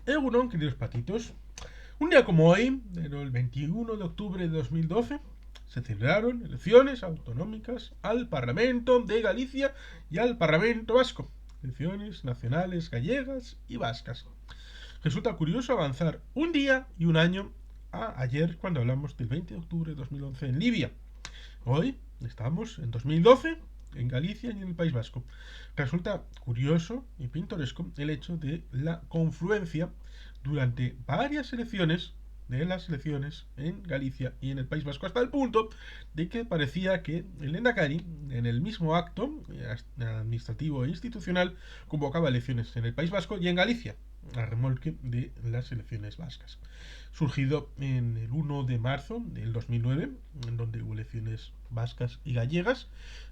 Egunon, queridos patitos. Un día como hoy, pero el 21 de octubre de 2012, se celebraron elecciones autonómicas al Parlamento de Galicia y al Parlamento Vasco. Elecciones nacionales gallegas y vascas. Resulta curioso avanzar un día y un año a ayer cuando hablamos del 20 de octubre de 2011 en Libia. Hoy estamos en 2012 en Galicia y en el País Vasco. Resulta curioso y pintoresco el hecho de la confluencia durante varias elecciones de las elecciones en Galicia y en el País Vasco, hasta el punto de que parecía que el Endacari, en el mismo acto administrativo e institucional, convocaba elecciones en el País Vasco y en Galicia, a remolque de las elecciones vascas. Surgido en el 1 de marzo del 2009, en donde hubo elecciones vascas y gallegas,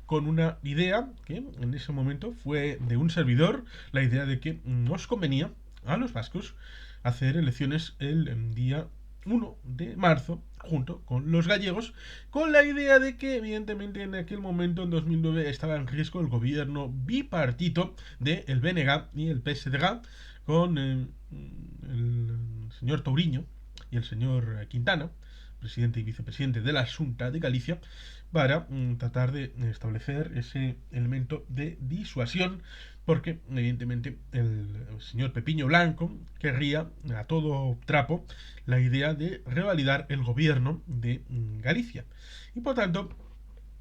con una idea que en ese momento fue de un servidor, la idea de que nos convenía a los vascos hacer elecciones el día 1 de marzo junto con los gallegos, con la idea de que evidentemente en aquel momento, en 2009, estaba en riesgo el gobierno bipartito de el BNG y el PSDG, con el señor Touriño y el señor Quintana, presidente y vicepresidente de la Xunta de Galicia, para tratar de establecer ese elemento de disuasión, porque evidentemente el señor Pepiño Blanco querría a todo trapo la idea de revalidar el gobierno de Galicia y por tanto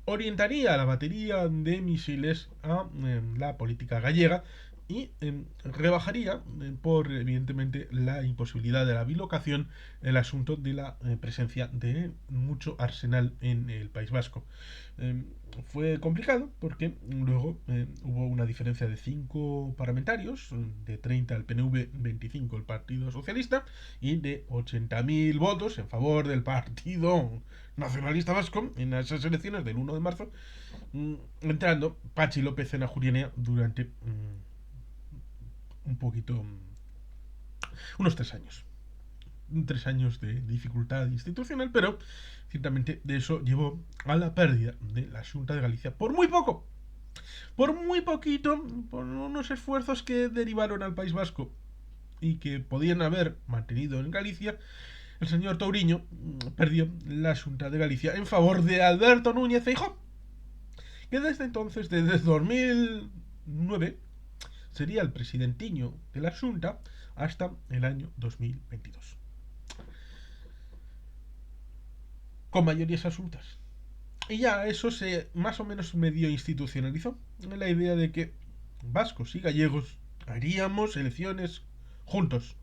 orientaría la batería de misiles a la política gallega y rebajaría por evidentemente la imposibilidad de la bilocación el asunto de la presencia de mucho arsenal en el País Vasco. Fue complicado porque luego hubo una diferencia de 5 parlamentarios, de 30 el PNV, 25 el Partido Socialista y de 80.000 votos en favor del Partido Nacionalista Vasco en esas elecciones del 1 de marzo, entrando Pachi López en Ajurienea durante un poquito, unos 3 años. 3 años de dificultad institucional, pero ciertamente de eso llevó a la pérdida de la Xunta de Galicia por muy poco, por muy poquito, por unos esfuerzos que derivaron al País Vasco y que podían haber mantenido en Galicia. El señor Touriño perdió la Xunta de Galicia en favor de Alberto Núñez Feijóo, que desde entonces, desde 2009, sería el presidentiño de la Xunta hasta el año 2022. Con mayorías absolutas. Y ya eso se más o menos medio institucionalizó en la idea de que vascos y gallegos haríamos elecciones juntos.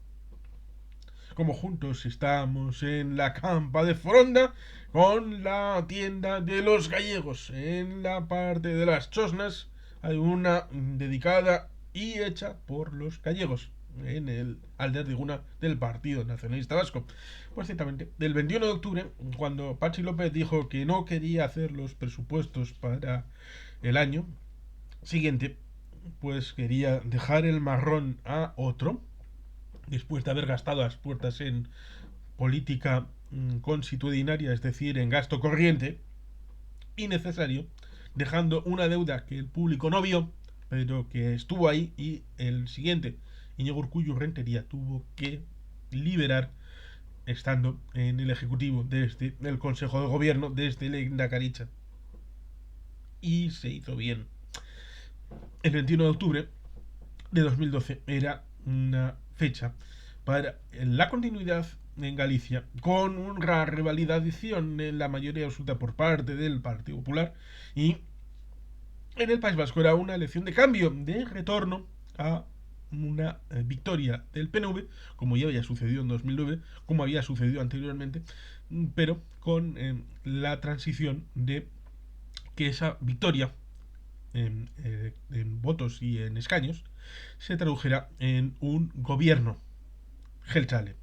Como juntos estamos en la campa de Foronda con la tienda de los gallegos. En la parte de las chosnas hay una dedicada y hecha por los gallegos en el Alderdiguna del Partido Nacionalista Vasco. Pues ciertamente, del 21 de octubre, cuando Pachi López dijo que no quería hacer los presupuestos para el año siguiente, pues quería dejar el marrón a otro, después de haber gastado a las puertas en política consuetudinaria, es decir, en gasto corriente innecesario, dejando una deuda que el público no vio, pero que estuvo ahí, y el siguiente, Íñigo Urkullu Rentería, tuvo que liberar estando en el Ejecutivo desde el Consejo de Gobierno, desde el Lehendakaricha. Y se hizo bien. El 21 de octubre de 2012 era una fecha para la continuidad en Galicia con una revalidación en la mayoría absoluta por parte del Partido Popular, y en el País Vasco era una elección de cambio, de retorno a una victoria del PNV, como ya había sucedido en 2009, como había sucedido anteriormente, pero con la transición de que esa victoria en votos y en escaños se tradujera en un gobierno Gelchale.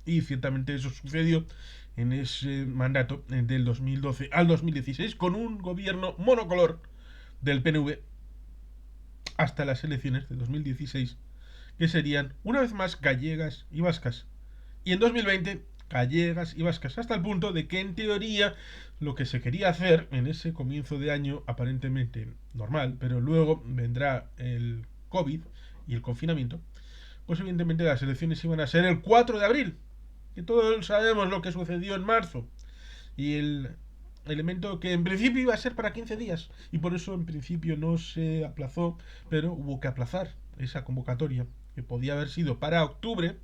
Y ciertamente eso sucedió en ese mandato del 2012 al 2016 con un gobierno monocolor del PNV hasta las elecciones de 2016, que serían una vez más gallegas y vascas. Y en 2020 gallegas y vascas, hasta el punto de que en teoría lo que se quería hacer en ese comienzo de año aparentemente normal, pero luego vendrá el COVID y el confinamiento, pues evidentemente las elecciones iban a ser el 4 de abril, que todos sabemos lo que sucedió en marzo, y el elemento que en principio iba a ser para 15 días, y por eso en principio no se aplazó, pero hubo que aplazar esa convocatoria, que podía haber sido para octubre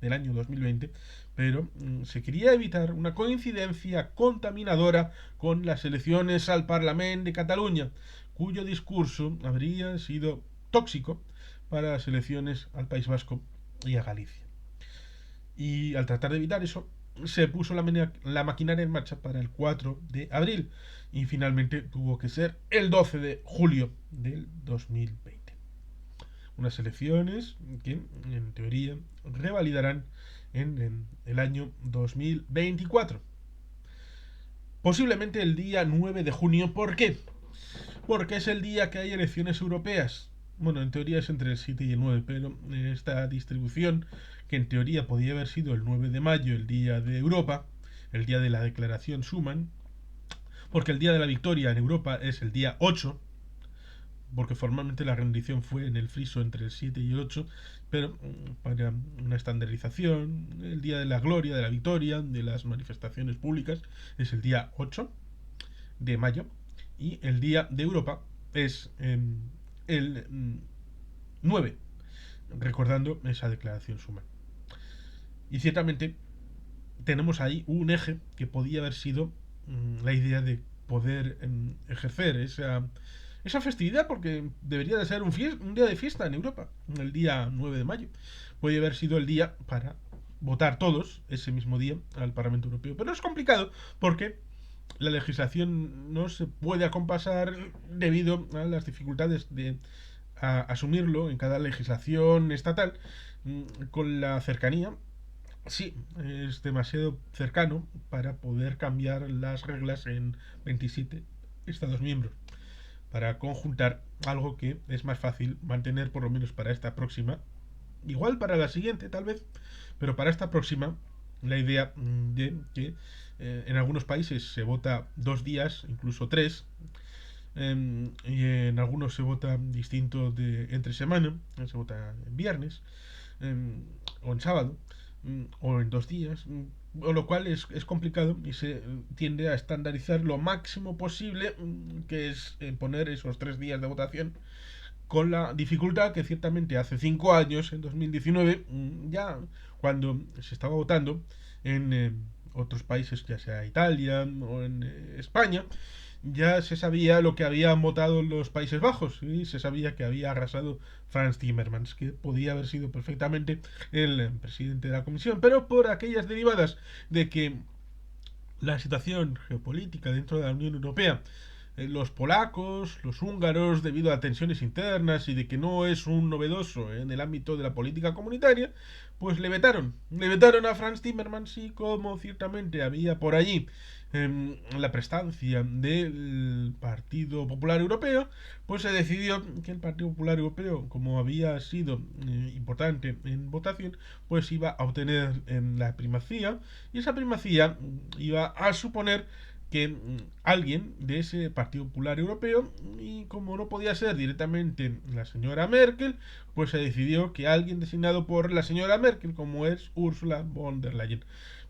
del año 2020, pero se quería evitar una coincidencia contaminadora con las elecciones al Parlamento de Cataluña, cuyo discurso habría sido tóxico para las elecciones al País Vasco y a Galicia. Y al tratar de evitar eso, se puso la maquinaria en marcha para el 4 de abril y finalmente tuvo que ser el 12 de julio del 2020. Unas elecciones que en teoría revalidarán en el año 2024. Posiblemente el día 9 de junio. ¿Por qué? Porque es el día que hay elecciones europeas. Bueno, en teoría es entre el 7 y el 9, pero esta distribución, que en teoría podía haber sido el 9 de mayo, el día de Europa, el día de la declaración Schuman, porque el día de la victoria en Europa es el día 8, porque formalmente la rendición fue en el friso entre el 7 y el 8, pero para una estandarización, el día de la gloria, de la victoria, de las manifestaciones públicas, es el día 8 de mayo, y el día de Europa es el 9, recordando esa declaración Schuman. Y ciertamente tenemos ahí un eje que podía haber sido la idea de poder ejercer esa festividad, porque debería de ser un día de fiesta en Europa, el día 9 de mayo. Podría haber sido el día para votar todos ese mismo día al Parlamento Europeo. Pero es complicado porque la legislación no se puede acompasar debido a las dificultades de asumirlo en cada legislación estatal con la cercanía. Sí, es demasiado cercano para poder cambiar las reglas en 27 Estados miembros, para conjuntar algo que es más fácil mantener por lo menos para esta próxima, igual para la siguiente tal vez, pero para esta próxima la idea de que en algunos países se vota 2 días, incluso 3, y en algunos se vota distinto de entre semana, se vota en viernes o en sábado o en 2 días, o lo cual es complicado y se tiende a estandarizar lo máximo posible, que es poner esos 3 días de votación, con la dificultad que ciertamente hace 5 años, en 2019, ya cuando se estaba votando en otros países, ya sea Italia o en España, ya se sabía lo que habían votado los Países Bajos y se sabía que había arrasado Frans Timmermans, que podía haber sido perfectamente el presidente de la Comisión, pero por aquellas derivadas de que la situación geopolítica dentro de la Unión Europea, los polacos, los húngaros, debido a tensiones internas y de que no es un novedoso en el ámbito de la política comunitaria, pues le vetaron a Frans Timmermans, y como ciertamente había por allí la prestancia del Partido Popular Europeo, pues se decidió que el Partido Popular Europeo, como había sido importante en votación, pues iba a obtener la primacía, y esa primacía iba a suponer que alguien de ese Partido Popular Europeo, y como no podía ser directamente la señora Merkel, pues se decidió que alguien designado por la señora Merkel, como es Ursula von der Leyen.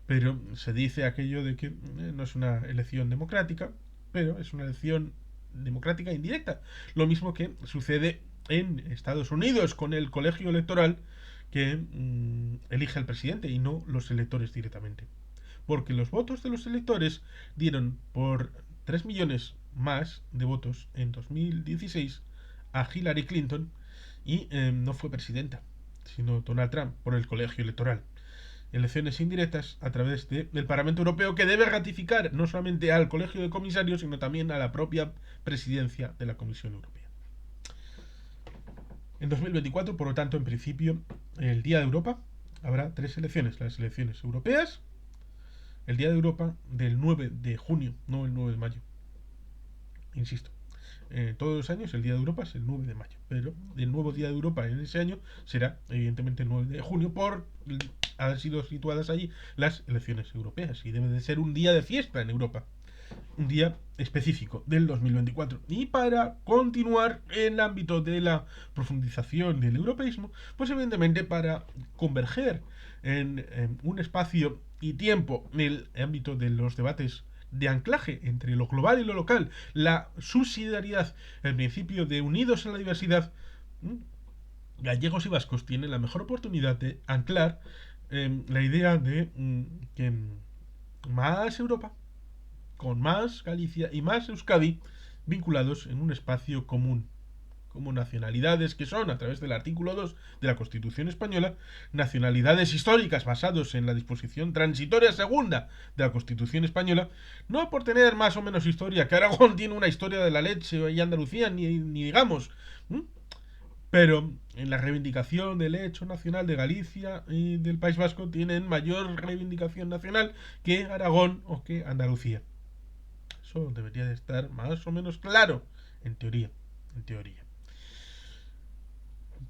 Pero se dice aquello de que no es una elección democrática, pero es una elección democrática indirecta. Lo mismo que sucede en Estados Unidos con el colegio electoral, que elige al presidente y no los electores directamente. Porque los votos de los electores dieron por 3 millones más de votos en 2016 a Hillary Clinton, y no fue presidenta, sino Donald Trump, por el colegio electoral. Elecciones indirectas a través del Parlamento Europeo, que debe ratificar no solamente al Colegio de Comisarios, sino también a la propia presidencia de la Comisión Europea. En 2024, por lo tanto, en principio, el Día de Europa, habrá 3 elecciones: las elecciones europeas, el Día de Europa del 9 de junio, no el 9 de mayo. Insisto, todos los años el Día de Europa es el 9 de mayo, pero el nuevo Día de Europa en ese año será evidentemente el 9 de junio, por haber sido situadas allí las elecciones europeas, y debe de ser un día de fiesta en Europa. un día específico del 2024. Y para continuar en el ámbito de la profundización del europeísmo, pues evidentemente para converger en un espacio y tiempo en el ámbito de los debates de anclaje entre lo global y lo local, la subsidiariedad, el principio de unidos en la diversidad, gallegos y vascos tienen la mejor oportunidad de anclar la idea de que más Europa, con más Galicia y más Euskadi vinculados en un espacio común, como nacionalidades que son, a través del artículo 2 de la Constitución Española, nacionalidades históricas basados en la disposición transitoria segunda de la Constitución Española, no por tener más o menos historia, que Aragón tiene una historia de la leche y Andalucía, ni digamos, pero en la reivindicación del hecho nacional de Galicia y del País Vasco tienen mayor reivindicación nacional que Aragón o que Andalucía. Eso debería de estar más o menos claro, en teoría. En teoría.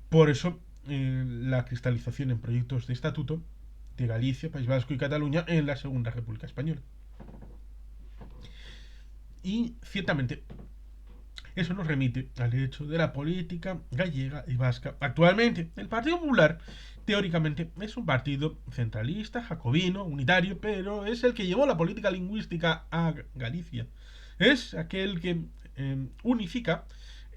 Por eso, la cristalización en proyectos de estatuto de Galicia, País Vasco y Cataluña en la Segunda República Española. Y ciertamente, eso nos remite al hecho de la política gallega y vasca. Actualmente, el Partido Popular, teóricamente, es un partido centralista, jacobino, unitario, pero es el que llevó la política lingüística a Galicia. Es aquel que unifica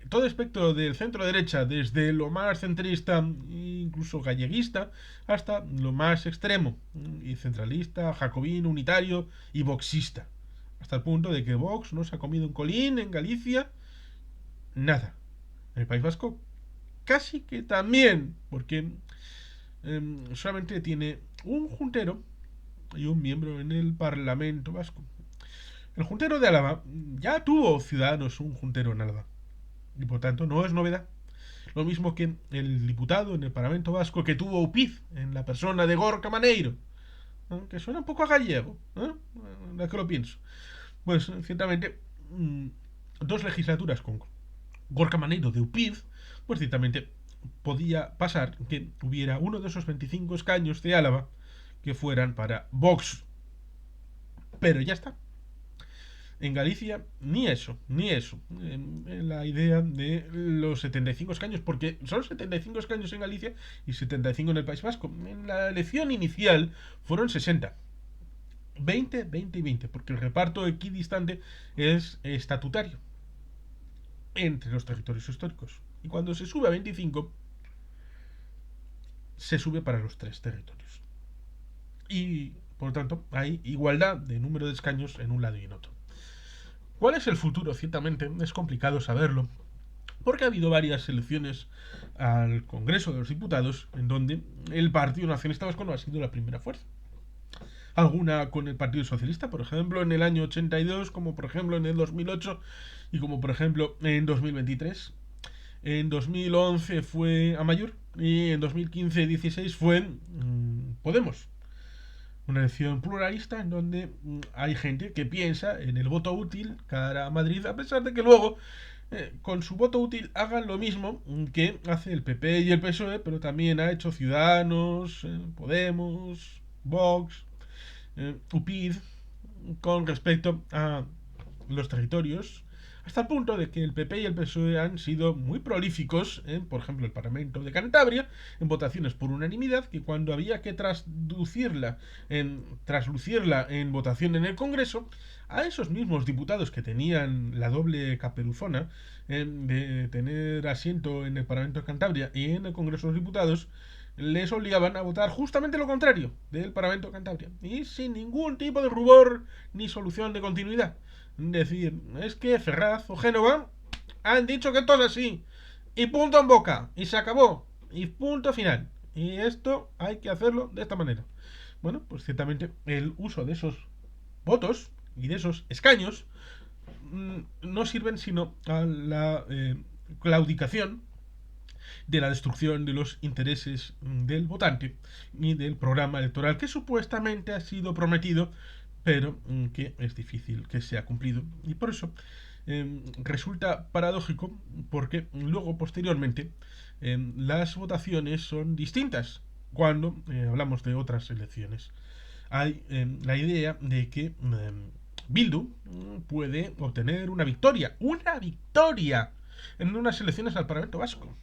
todo espectro del centro derecha, desde lo más centrista, incluso galleguista, hasta lo más extremo, y centralista, jacobino, unitario y voxista. Hasta el punto de que Vox no se ha comido un colín en Galicia, nada. En el País Vasco, casi que también, porque solamente tiene un juntero y un miembro en el Parlamento Vasco. El juntero de Álava ya tuvo Ciudadanos un juntero en Álava. Y por tanto no es novedad. Lo mismo que el diputado en el Parlamento Vasco que tuvo UPyD en la persona de Gorka Maneiro, que suena un poco a gallego, la que lo pienso. Pues ciertamente dos legislaturas con Gorka Maneiro de UPyD, pues ciertamente podía pasar que hubiera uno de esos 25 escaños de Álava que fueran para Vox. Pero ya está. En Galicia, ni eso, ni eso. En la idea de los 75 escaños, porque son 75 escaños en Galicia y 75 en el País Vasco. En la elección inicial fueron 60. 20, 20 y 20, porque el reparto equidistante es estatutario entre los territorios históricos. Y cuando se sube a 25, se sube para los tres territorios. Y, por lo tanto, hay igualdad de número de escaños en un lado y en otro. ¿Cuál es el futuro? Ciertamente es complicado saberlo, porque ha habido varias elecciones al Congreso de los Diputados en donde el Partido Nacionalista Vasco no ha sido la primera fuerza. Alguna con el Partido Socialista, por ejemplo, en el año 82, como por ejemplo en el 2008 y como por ejemplo en 2023. En 2011 fue Amaiur y en 2015-16 fue Podemos. Una elección pluralista en donde hay gente que piensa en el voto útil cara a Madrid, a pesar de que luego con su voto útil hagan lo mismo que hace el PP y el PSOE, pero también ha hecho Ciudadanos, Podemos, Vox, UPyD, con respecto a los territorios, hasta el punto de que el PP y el PSOE han sido muy prolíficos en, por ejemplo, el Parlamento de Cantabria, en votaciones por unanimidad, que cuando había que traslucirla en votación en el Congreso, a esos mismos diputados que tenían la doble caperuzona de tener asiento en el Parlamento de Cantabria y en el Congreso de los Diputados, les obligaban a votar justamente lo contrario del Parlamento de Cantabria, y sin ningún tipo de rubor ni solución de continuidad. Decir, es que Ferraz o Génova han dicho que esto es así, y punto en boca, y se acabó, y punto final, y esto hay que hacerlo de esta manera. Bueno, pues ciertamente el uso de esos votos y de esos escaños no sirven sino a la claudicación de la destrucción de los intereses del votante y del programa electoral que supuestamente ha sido prometido, pero que es difícil que sea cumplido. Y por eso resulta paradójico, porque luego, posteriormente, las votaciones son distintas cuando hablamos de otras elecciones. Hay la idea de que Bildu puede obtener una victoria en unas elecciones al Parlamento Vasco.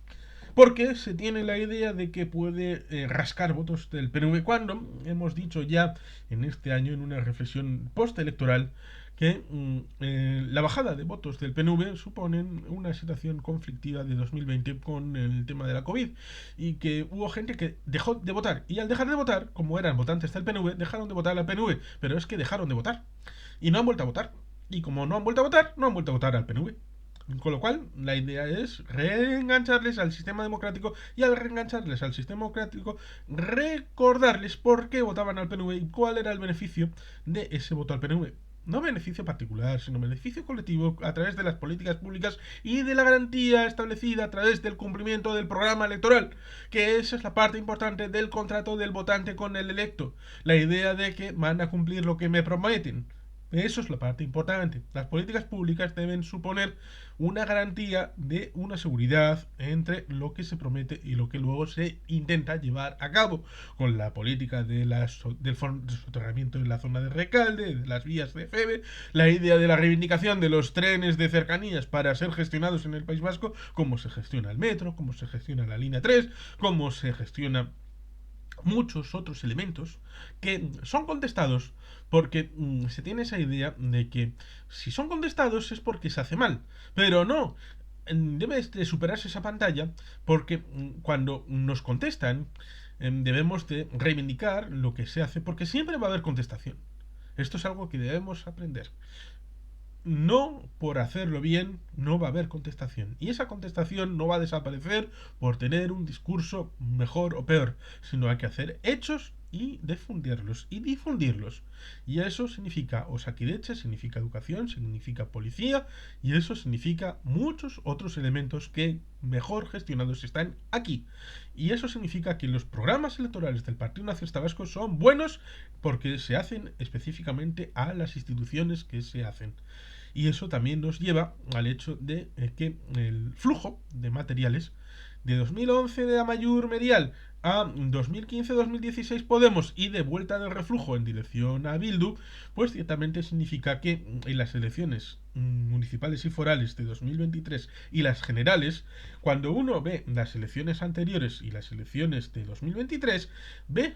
Porque se tiene la idea de que puede rascar votos del PNV cuando hemos dicho ya en este año, en una reflexión postelectoral, que la bajada de votos del PNV suponen una situación conflictiva de 2020 con el tema de la COVID y que hubo gente que dejó de votar y al dejar de votar, como eran votantes del PNV, dejaron de votar al PNV, pero es que dejaron de votar y no han vuelto a votar. Y como no han vuelto a votar, no han vuelto a votar al PNV. Con lo cual, la idea es reengancharles al sistema democrático y al reengancharles al sistema democrático, recordarles por qué votaban al PNV y cuál era el beneficio de ese voto al PNV. No beneficio particular, sino beneficio colectivo a través de las políticas públicas y de la garantía establecida a través del cumplimiento del programa electoral, que esa es la parte importante del contrato del votante con el electo. La idea de que van a cumplir lo que me prometen. Eso es la parte importante. Las políticas públicas deben suponer una garantía de una seguridad entre lo que se promete y lo que luego se intenta llevar a cabo, con la política del soterramiento en la zona de Recalde, de las vías de FEBE, la idea de la reivindicación de los trenes de cercanías para ser gestionados en el País Vasco, cómo se gestiona el metro, cómo se gestiona la línea 3, cómo se gestiona muchos otros elementos que son contestados porque se tiene esa idea de que si son contestados es porque se hace mal, pero no, debe de superarse esa pantalla porque cuando nos contestan debemos de reivindicar lo que se hace porque siempre va a haber contestación. Esto es algo que debemos aprender. No por hacerlo bien no va a haber contestación. Y esa contestación no va a desaparecer por tener un discurso mejor o peor, sino hay que hacer hechos y difundirlos. Y eso significa Osakideche, significa educación, significa policía, y eso significa muchos otros elementos que mejor gestionados están aquí. Y eso significa que los programas electorales del Partido Nacionalista Vasco son buenos porque se hacen específicamente a las instituciones que se hacen. Y eso también nos lleva al hecho de que el flujo de materiales de 2011 de Amaiur Medial a 2015-2016 Podemos y de vuelta del reflujo en dirección a Bildu, pues ciertamente significa que en las elecciones municipales y forales de 2023 y las generales, cuando uno ve las elecciones anteriores y las elecciones de 2023, ve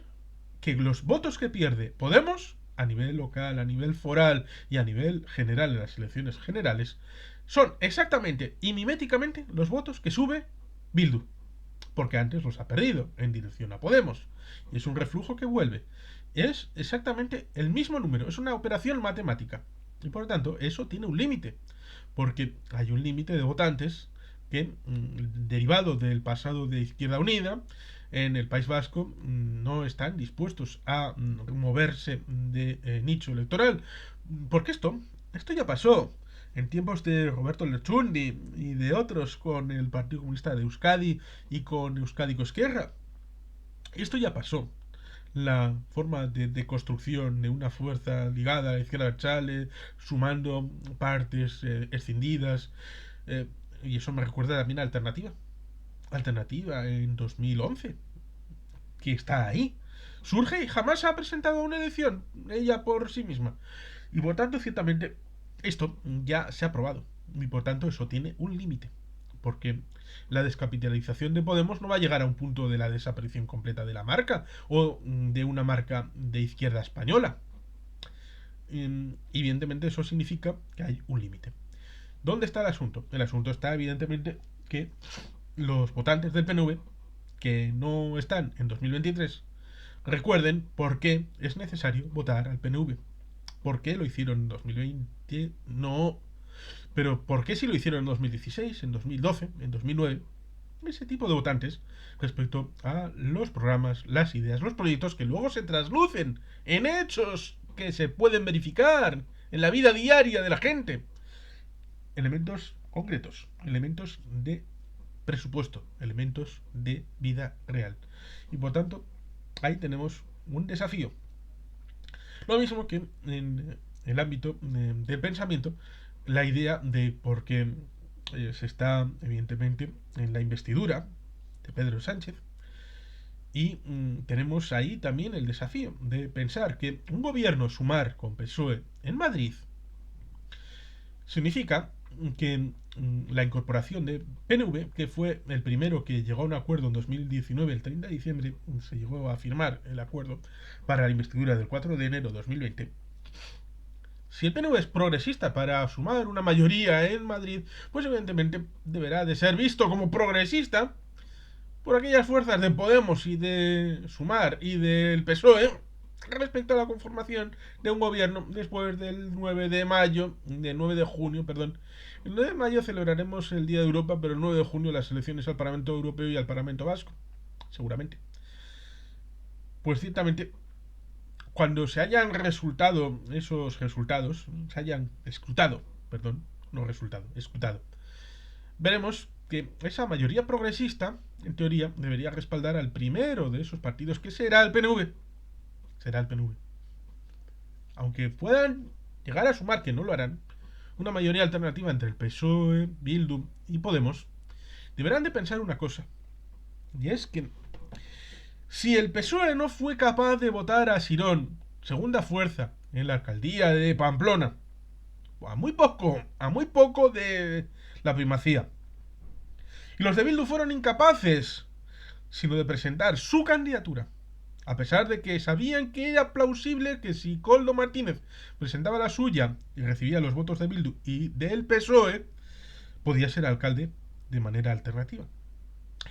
que los votos que pierde Podemos a nivel local, a nivel foral y a nivel general en las elecciones generales son exactamente y miméticamente los votos que sube Bildu, porque antes los ha perdido en dirección a Podemos y es un reflujo que vuelve. Es exactamente el mismo número, es una operación matemática y por lo tanto eso tiene un límite, porque hay un límite de votantes que, derivado del pasado de Izquierda Unida, en el País Vasco no están dispuestos a moverse de nicho electoral. Porque esto ya pasó en tiempos de Roberto Lerchundi y de otros con el Partido Comunista de Euskadi y con Euskadi Esquerra. Esto ya pasó. La forma de construcción de una fuerza ligada a la izquierda chale, sumando partes escindidas, eh, y eso me recuerda también a Alternativa en 2011, que está ahí. Surge y jamás ha presentado una elección ella por sí misma. Y por tanto, ciertamente, esto ya se ha aprobado. Y por tanto, eso tiene un límite. Porque la descapitalización de Podemos no va a llegar a un punto de la desaparición completa de la marca o de una marca de izquierda española. Evidentemente, eso significa que hay un límite. ¿Dónde está el asunto? El asunto está, evidentemente, que los votantes del PNV que no están en 2023 recuerden por qué es necesario votar al PNV. ¿Por qué lo hicieron en 2020? No. Pero ¿por qué si lo hicieron en 2016, en 2012, en 2009? Ese tipo de votantes respecto a los programas, las ideas, los proyectos que luego se traslucen en hechos que se pueden verificar en la vida diaria de la gente. Elementos concretos, elementos de presupuesto, elementos de vida real. Y por tanto, ahí tenemos un desafío. Lo mismo que en el ámbito del pensamiento, la idea de por qué se está, evidentemente, en la investidura de Pedro Sánchez. Y tenemos ahí también el desafío de pensar que un gobierno sumar con PSOE en Madrid Significa que la incorporación de PNV, que fue el primero que llegó a un acuerdo en 2019, el 30 de diciembre, se llegó a firmar el acuerdo para la investidura del 4 de enero de 2020. Si el PNV es progresista para sumar una mayoría en Madrid, pues evidentemente deberá de ser visto como progresista por aquellas fuerzas de Podemos y de Sumar y del PSOE respecto a la conformación de un gobierno después del 9 de mayo, del 9 de junio, perdón. El 9 de mayo celebraremos el Día de Europa, pero el 9 de junio las elecciones al Parlamento Europeo y al Parlamento Vasco, seguramente. Pues ciertamente, cuando se hayan resultado esos resultados, se hayan escrutado, perdón, no resultado, escrutado, veremos que esa mayoría progresista, en teoría, debería respaldar al primero de esos partidos, que será el PNV. Será el PNV. Aunque puedan llegar a sumar, que no lo harán, una mayoría alternativa entre el PSOE, Bildu y Podemos, deberán de pensar una cosa. Y es que si el PSOE no fue capaz de votar a Sirón, segunda fuerza, en la alcaldía de Pamplona, a muy poco de la primacía, y los de Bildu fueron incapaces, sino de presentar su candidatura, a pesar de que sabían que era plausible que si Koldo Martínez presentaba la suya y recibía los votos de Bildu y del PSOE, podía ser alcalde de manera alternativa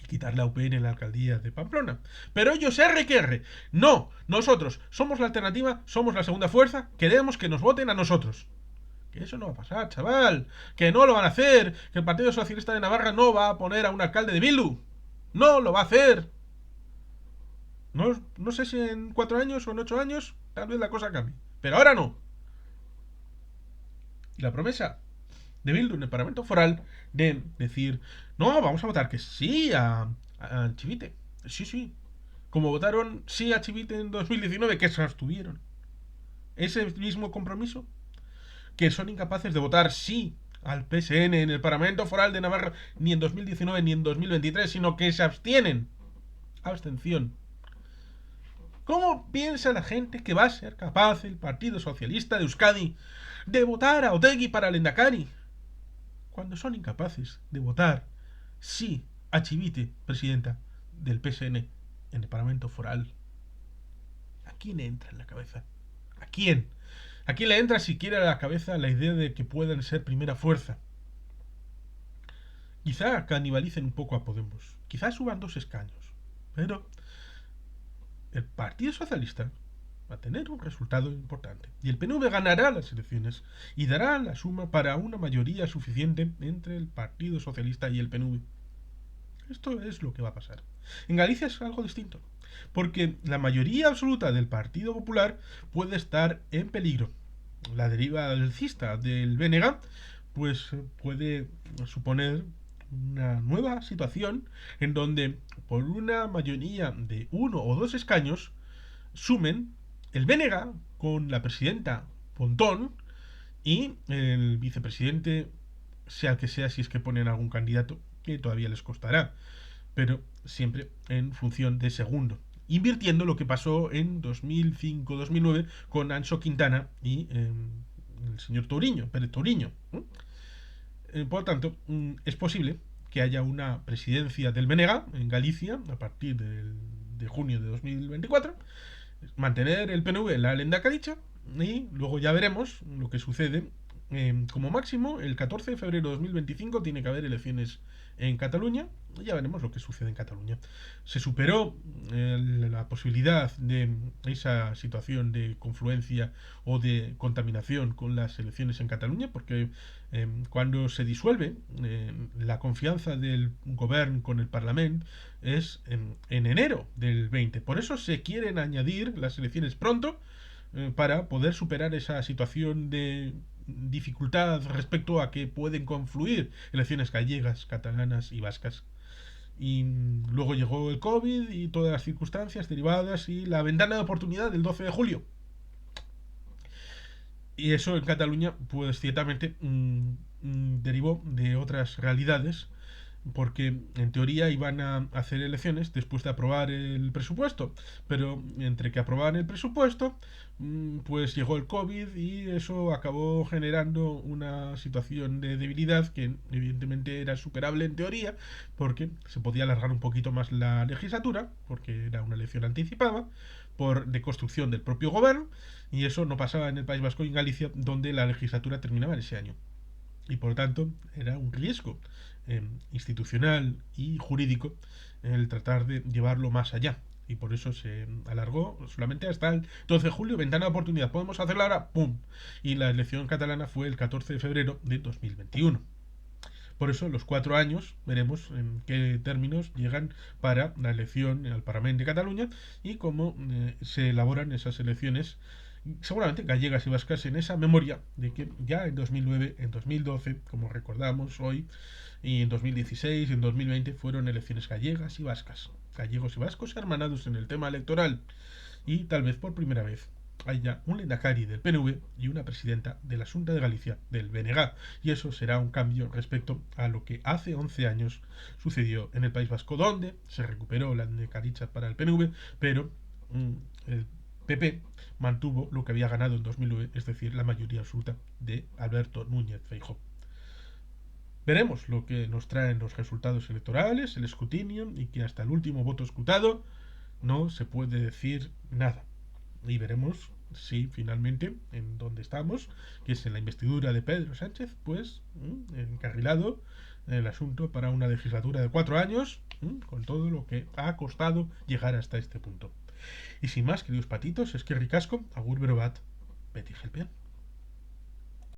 y quitar la UPN en la alcaldía de Pamplona. Pero ellos R que R. No, nosotros somos la alternativa, somos la segunda fuerza, queremos que nos voten a nosotros. Que eso no va a pasar, chaval. Que no lo van a hacer. Que el Partido Socialista de Navarra no va a poner a un alcalde de Bildu. No lo va a hacer. No sé si en 4 años o en 8 años tal vez la cosa cambie. Pero ahora no. Y la promesa de Bildu en el Parlamento Foral de decir, no, vamos a votar que sí a Chivite. Sí, sí. Como votaron sí a Chivite en 2019, que se abstuvieron. Ese mismo compromiso, que son incapaces de votar sí al PSN en el Parlamento Foral de Navarra ni en 2019 ni en 2023, sino que se abstienen. Abstención. ¿Cómo piensa la gente que va a ser capaz el Partido Socialista de Euskadi de votar a Otegi para el Endacari cuando son incapaces de votar sí a Chivite, presidenta del PSN, en el Parlamento Foral? ¿A quién entra en la cabeza? ¿A quién? ¿A quién le entra siquiera a la cabeza la idea de que puedan ser primera fuerza? Quizá canibalicen un poco a Podemos, quizá suban 2 escaños, pero el Partido Socialista va a tener un resultado importante y el PNV ganará las elecciones y dará la suma para una mayoría suficiente entre el Partido Socialista y el PNV. Esto es lo que va a pasar. En Galicia es algo distinto, porque la mayoría absoluta del Partido Popular puede estar en peligro. La deriva alcista del BNG pues puede suponer una nueva situación en donde por una mayoría de 1 o 2 escaños sumen el BNG con la presidenta Pontón y el vicepresidente, sea el que sea, si es que ponen algún candidato, que todavía les costará, pero siempre en función de segundo, invirtiendo lo que pasó en 2005-2009 con Anxo Quintana y el señor Touriño, Pérez Touriño. Por lo tanto, es posible que haya una presidencia del BNG en Galicia a partir de junio de 2024, mantener el PNV la Lendakaricha y luego ya veremos lo que sucede. Como máximo, el 14 de febrero de 2025 tiene que haber elecciones en Cataluña y ya veremos lo que sucede en Cataluña. Se superó la posibilidad de esa situación de confluencia o de contaminación con las elecciones en Cataluña, porque cuando se disuelve la confianza del gobierno con el Parlamento es en enero del 20. Por eso se quieren añadir las elecciones pronto, para poder superar esa situación de dificultad respecto a que pueden confluir elecciones gallegas, catalanas y vascas. Y luego llegó el COVID y todas las circunstancias derivadas y la ventana de oportunidad del 12 de julio. Y eso en Cataluña, pues ciertamente derivó de otras realidades porque en teoría iban a hacer elecciones después de aprobar el presupuesto, pero entre que aprobaban el presupuesto, pues llegó el COVID y eso acabó generando una situación de debilidad que evidentemente era superable en teoría, porque se podía alargar un poquito más la legislatura, porque era una elección anticipada, por deconstrucción del propio gobierno, y eso no pasaba en el País Vasco y en Galicia, donde la legislatura terminaba en ese año. Y por lo tanto era un riesgo institucional y jurídico el tratar de llevarlo más allá. Y por eso se alargó solamente hasta el 12 de julio, ventana de oportunidad. ¿Podemos hacerlo ahora? ¡Pum! Y la elección catalana fue el 14 de febrero de 2021. Por eso, los 4 años, veremos en qué términos llegan para la elección al Parlamento de Cataluña y cómo se elaboran esas elecciones, seguramente gallegas y vascas, en esa memoria de que ya en 2009, en 2012, como recordamos hoy, y en 2016 y en 2020 fueron elecciones gallegas y vascas. Gallegos y vascos hermanados en el tema electoral. Y tal vez por primera vez haya un lehendakari del PNV y una presidenta de la Junta de Galicia del BNG. Y eso será un cambio respecto a lo que hace 11 años sucedió en el País Vasco, donde se recuperó la lehendakaricha para el PNV, pero el PP mantuvo lo que había ganado en 2009, es decir, la mayoría absoluta de Alberto Núñez Feijóo. Veremos lo que nos traen los resultados electorales, el escrutinio, y que hasta el último voto escrutado no se puede decir nada. Y veremos si finalmente, en donde estamos, que es en la investidura de Pedro Sánchez, pues encarrilado el asunto para una legislatura de 4 años, con todo lo que ha costado llegar hasta este punto. Y sin más, queridos patitos, es que ricasco, agur berobat, beti gelpean.